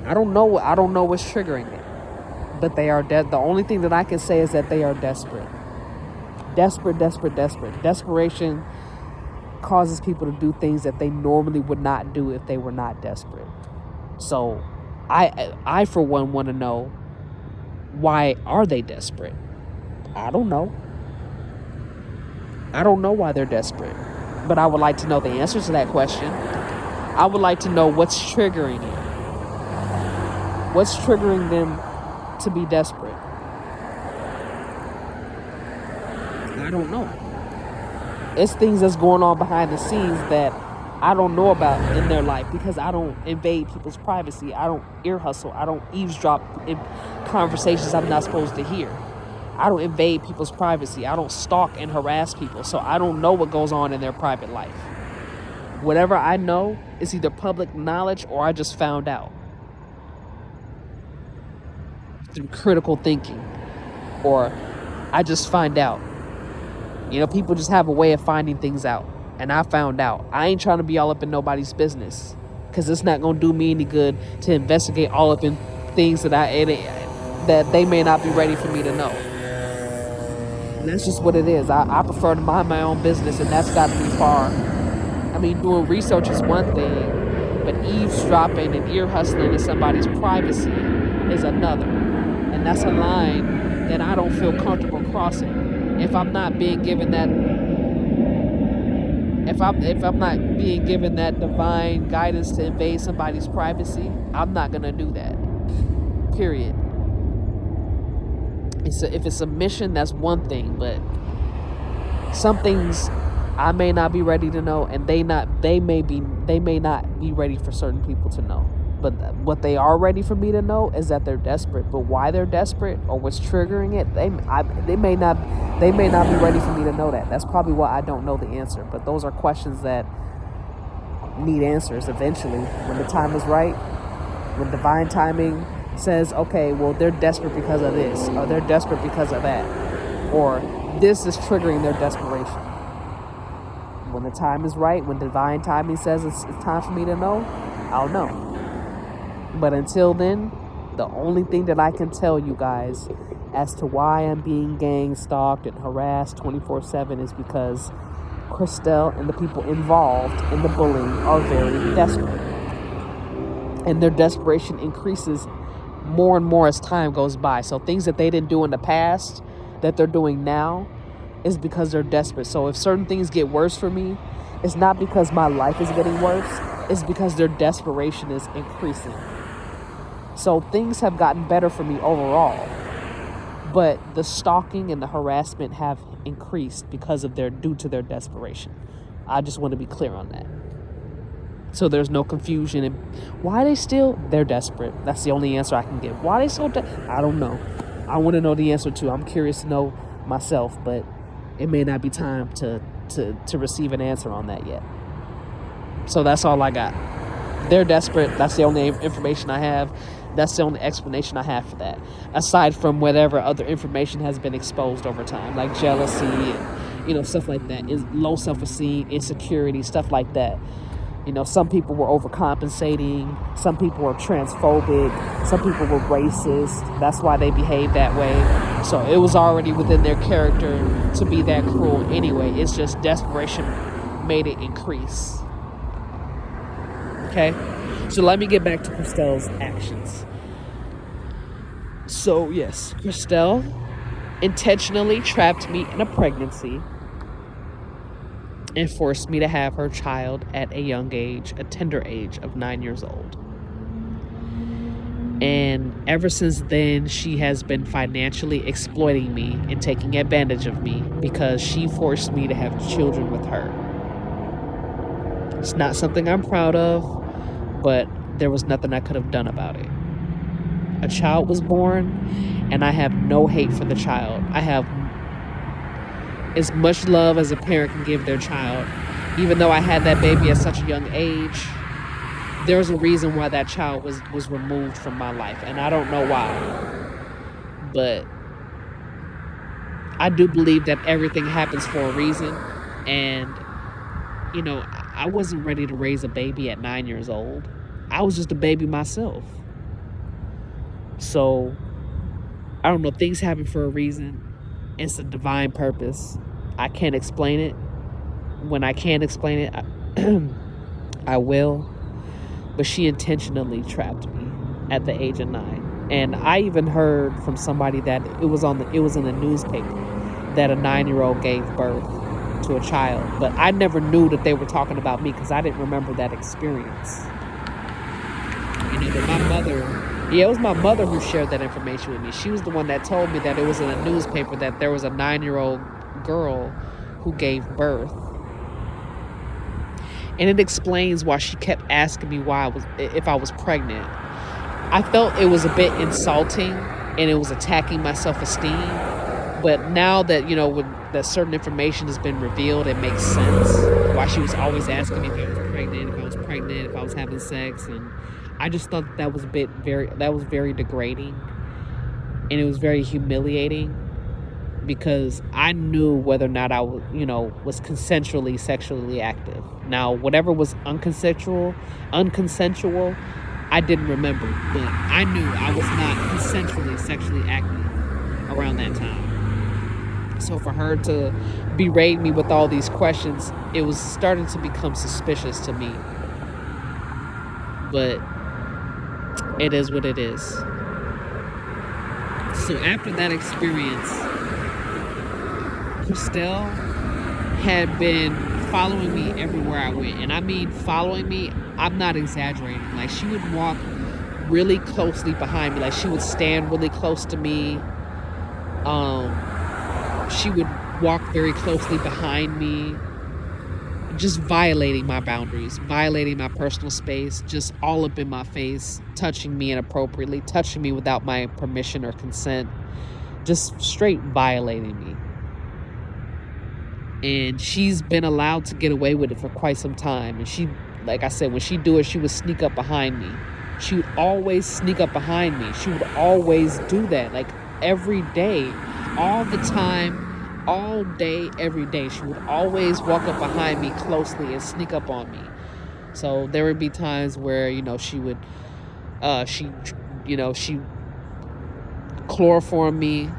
I don't know what's triggering it. But they are the only thing that I can say is that they are desperate. Desperate, desperate, desperate. Desperation causes people to do things that they normally would not do if they were not desperate. So I for one want to know, why are they desperate? I don't know. I don't know why they're desperate. But I would like to know the answer to that question. I would like to know what's triggering it. What's triggering them to be desperate? I don't know. It's things that's going on behind the scenes that I don't know about in their life, because I don't invade people's privacy. I don't ear hustle. I don't eavesdrop in conversations I'm not supposed to hear. I don't invade people's privacy. I don't stalk and harass people. So I don't know what goes on in their private life. Whatever I know is either public knowledge or I just found out through critical thinking, or I just find out. You know, people just have a way of finding things out. And I found out. I ain't trying to be all up in nobody's business, because it's not going to do me any good to investigate all up in things that that they may not be ready for me to know. And that's just what it is. I prefer to mind my own business, and that's got to be far. I mean, doing research is one thing, but eavesdropping and ear hustling in somebody's privacy is another. And that's a line that I don't feel comfortable crossing. If I'm not being given that, if I'm not being given that divine guidance to invade somebody's privacy, I'm not gonna do that. Period. If it's a mission, that's one thing, but some things I may not be ready to know, and they may not be ready for certain people to know. But what they are ready for me to know is that they're desperate. But why they're desperate or what's triggering it, they may not be ready for me to know that. That's probably why I don't know the answer. But those are questions that need answers eventually, when the time is right, when divine timing says, okay, well, they're desperate because of this, or they're desperate because of that, or this is triggering their desperation. When the time is right, when divine timing says it's time for me to know, I'll know. But until then, the only thing that I can tell you guys as to why I'm being gang stalked and harassed 24/7 is because Kristelle and the people involved in the bullying are very desperate. And their desperation increases more and more as time goes by. So things that they didn't do in the past that they're doing now is because they're desperate. So if certain things get worse for me, it's not because my life is getting worse. It's because their desperation is increasing. So things have gotten better for me overall, but the stalking and the harassment have increased due to their desperation. I just want to be clear on that, so there's no confusion. And why they're desperate. That's the only answer I can give. Why they so I don't know. I want to know the answer too. I'm curious to know myself, but it may not be time to receive an answer on that yet. So that's all I got. They're desperate. That's the only information I have. That's the only explanation I have for that, aside from whatever other information has been exposed over time, like jealousy and, stuff like that, is low self-esteem, insecurity, stuff like that. Some people were overcompensating. Some people were transphobic. Some people were racist. That's why they behaved that way. So it was already within their character to be that cruel anyway. It's just desperation made it increase. Okay? So let me get back to Kristelle's actions. So yes, Kristelle intentionally trapped me in a pregnancy and forced me to have her child at a young age, a tender age of 9 years old. And ever since then, she has been financially exploiting me and taking advantage of me because she forced me to have children with her. It's not something I'm proud of, but there was nothing I could have done about it. A child was born, and I have no hate for the child. I have as much love as a parent can give their child. Even though I had that baby at such a young age, there's a reason why that child was removed from my life, and I don't know why. But I do believe that everything happens for a reason, and I wasn't ready to raise a baby at 9 years old. I was just a baby myself. So I don't know, things happen for a reason. It's a divine purpose. I can't explain it. When I can't explain it, I will. But she intentionally trapped me at the age of 9. And I even heard from somebody that it was in the newspaper that a 9-year-old gave birth to a child. But I never knew that they were talking about me because I didn't remember that experience. But my mother, it was my mother who shared that information with me. She was the one that told me that it was in a newspaper that there was a 9-year-old girl who gave birth. And it explains why she kept asking me if I was pregnant. I felt it was a bit insulting and it was attacking my self-esteem. But now that, when that certain information has been revealed, it makes sense why she was always asking me if I was pregnant, if I was having sex. And I just thought that was very degrading. And it was very humiliating because I knew whether or not I was, was consensually sexually active. Now, whatever was unconsensual, I didn't remember, but I knew I was not consensually sexually active around that time. So for her to berate me with all these questions, it was starting to become suspicious to me. But it is what it is. So after that experience, Kristelle had been following me everywhere I went. And I mean following me, I'm not exaggerating. Like, she would walk really closely behind me. Like, she would stand really close to me. She would walk very closely behind me, just violating my boundaries, violating my personal space, just all up in my face, touching me inappropriately, touching me without my permission or consent, just straight violating me. And she's been allowed to get away with it for quite some time. And she, like I said, when she do it, she would sneak up behind me. She would always sneak up behind me. She would always do that, like every day, all the time, all day, every day. She would always walk up behind me closely and sneak up on me. So there would be times where, she would, she chloroform me.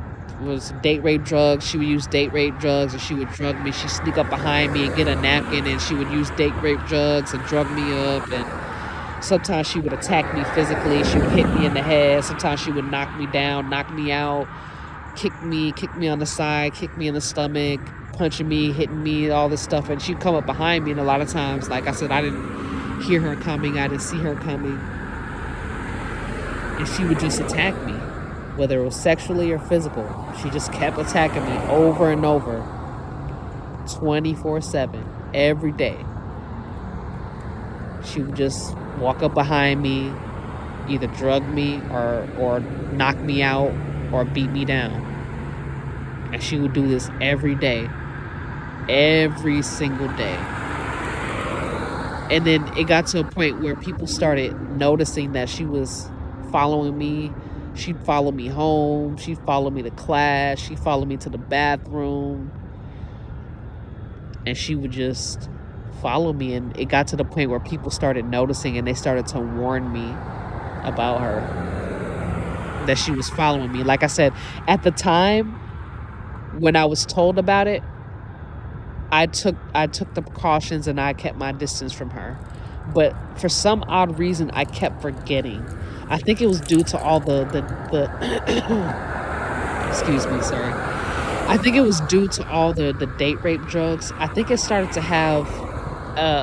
Was date rape drugs. She would use date rape drugs and she would drug me. She'd sneak up behind me and get a napkin and she would use date rape drugs and drug me up. And sometimes she would attack me physically. She would hit me in the head. Sometimes she would knock me down, knock me out, kick me on the side, kick me in the stomach, punching me, hitting me, all this stuff. And she'd come up behind me, and a lot of times, like I said, I didn't hear her coming. I didn't see her coming. And she would just attack me, whether it was sexually or physical. She just kept attacking me over and over, 24/7, every day. She would just walk up behind me, either drug me or knock me out or beat me down. And she would do this every day, every single day. And then it got to a point where people started noticing that she was following me. She'd follow me home. She'd follow me to class. She'd follow me to the bathroom. And she would just follow me. And it got to the point where people started noticing and they started to warn me about her, that she was following me. Like I said, at the time when I was told about it, I took the precautions and I kept my distance from her. But for some odd reason, I kept forgetting. I think it was due to all the excuse me, sorry. I think it was due to all the date rape drugs. I think it started to have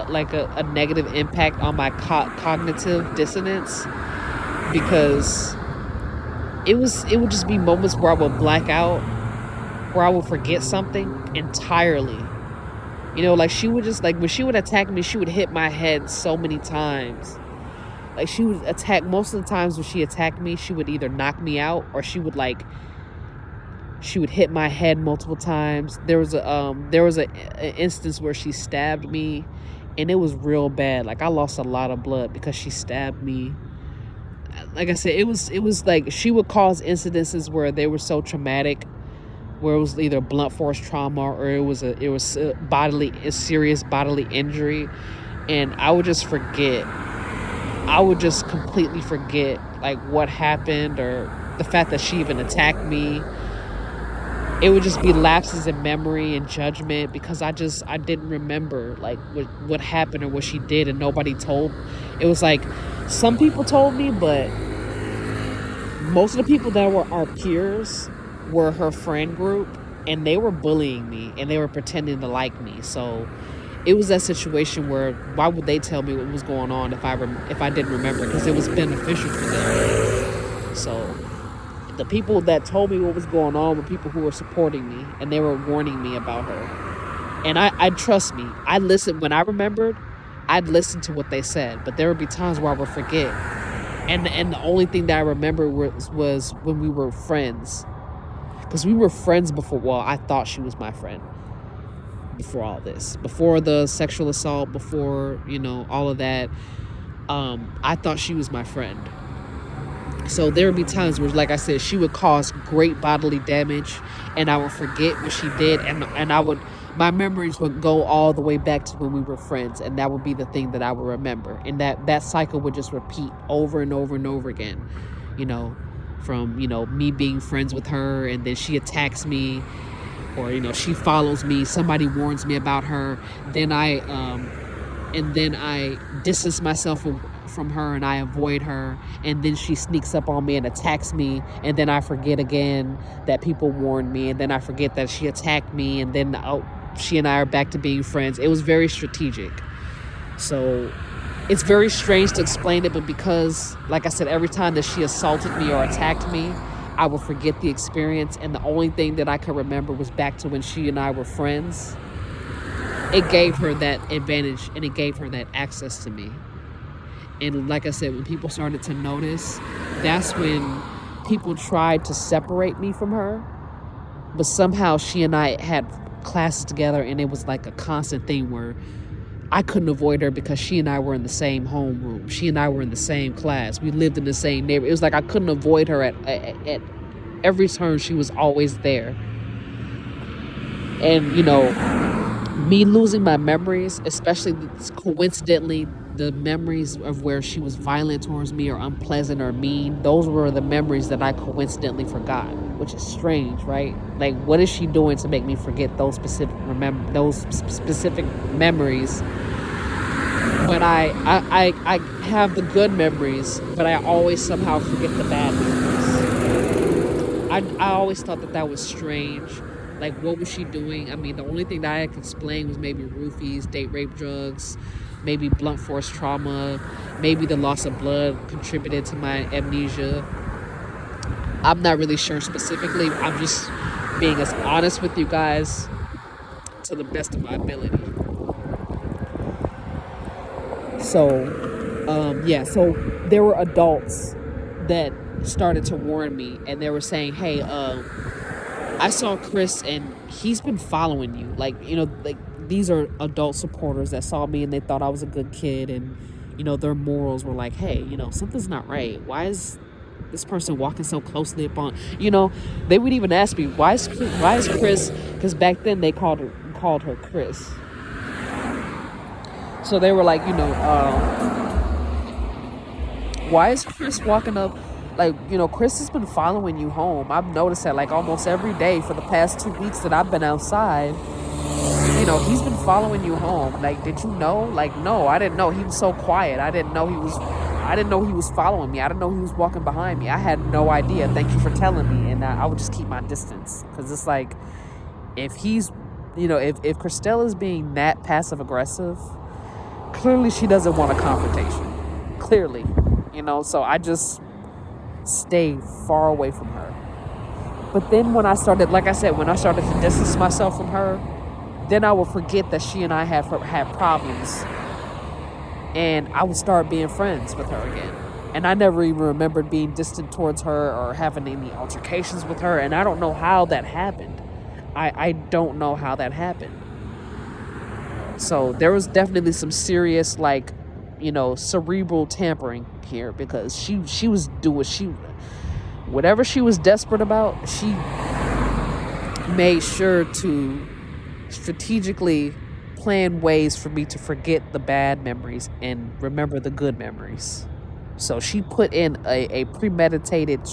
like a negative impact on my cognitive dissonance, because it would just be moments where I would black out, where I would forget something entirely. Like she would just, like when she would attack me, she would hit my head so many times. Like she would attack, most of the times when she attacked me, she would either knock me out or she would hit my head multiple times. There was an instance where she stabbed me, and it was real bad. Like I lost a lot of blood because she stabbed me. Like I said, it was like she would cause incidences where they were so traumatic, where it was either blunt force trauma or it was a serious bodily injury, and I would just forget. I would just completely forget like what happened or the fact that she even attacked me. It would just be lapses in memory and judgment because I didn't remember like what happened or what she did, and nobody told. It was like some people told me, but most of the people that were our peers were her friend group, and they were bullying me and they were pretending to like me. So it was that situation where why would they tell me what was going on if I didn't remember, because it was beneficial for them. So the people that told me what was going on were people who were supporting me, and they were warning me about her. And I trust me, I listened. When I remembered, I'd listen to what they said, but there would be times where I would forget. And the only thing that I remember was when we were friends, because we were friends before. Well, I thought she was my friend before all this, before the sexual assault, before all of that. I thought she was my friend. So there would be times where, like I said, she would cause great bodily damage, and I would forget what she did, and my memories would go all the way back to when we were friends, and that would be the thing that I would remember, and that cycle would just repeat over and over and over again, from me being friends with her, and then she attacks me, or she follows me, somebody warns me about her, then I distance myself from her and I avoid her, and then she sneaks up on me and attacks me, and then I forget again that people warned me, and then I forget that she attacked me, and then she and I are back to being friends. It was very strategic. So it's very strange to explain it, but because, like I said, every time that she assaulted me or attacked me, I would forget the experience, and the only thing that I could remember was back to when she and I were friends. It gave her that advantage, and it gave her that access to me. And like I said, when people started to notice, that's when people tried to separate me from her. But somehow she and I had classes together, and it was like a constant thing where I couldn't avoid her because she and I were in the same homeroom. She and I were in the same class. We lived in the same neighborhood. It was like I couldn't avoid her at every turn. She was always there. And, me losing my memories, especially coincidentally, the memories of where she was violent towards me or unpleasant or mean, those were the memories that I coincidentally forgot, which is strange, right? Like, what is she doing to make me forget those specific memories? But I have the good memories, but I always somehow forget the bad memories. I always thought that was strange. Like, what was she doing? I mean, the only thing that I could explain was maybe roofies, date rape drugs, maybe blunt force trauma, maybe the loss of blood contributed to my amnesia. I'm not really sure specifically. I'm just being as honest with you guys to the best of my ability. So, so there were adults that started to warn me, and they were saying, hey, I saw Chris and he's been following you. Like, these are adult supporters that saw me and they thought I was a good kid, and, their morals were like, hey, something's not right. Why is this person walking so closely upon, they would even ask me, why is Chris, because back then they called her Chris. So they were like, why is Chris walking up? Like, Chris has been following you home. I've noticed that like almost every day for the past 2 weeks that I've been outside. He's been following you home. Like, did you know? Like, no, I didn't know. He was so quiet. I didn't know he was following me. I didn't know he was walking behind me. I had no idea. Thank you for telling me. And I would just keep my distance, because it's like, if he's, if Kristelle is being that passive aggressive, clearly she doesn't want a confrontation. Clearly, so I just stay far away from her. But then when I started to distance myself from her, then I would forget that she and I had problems, and I would start being friends with her again. And I never even remembered being distant towards her or having any altercations with her, and I don't know how that happened. I don't know how that happened. So there was definitely some serious, cerebral tampering here, because she was doing whatever she was desperate about. She made sure to strategically plan ways for me to forget the bad memories and remember the good memories. So she put in a premeditated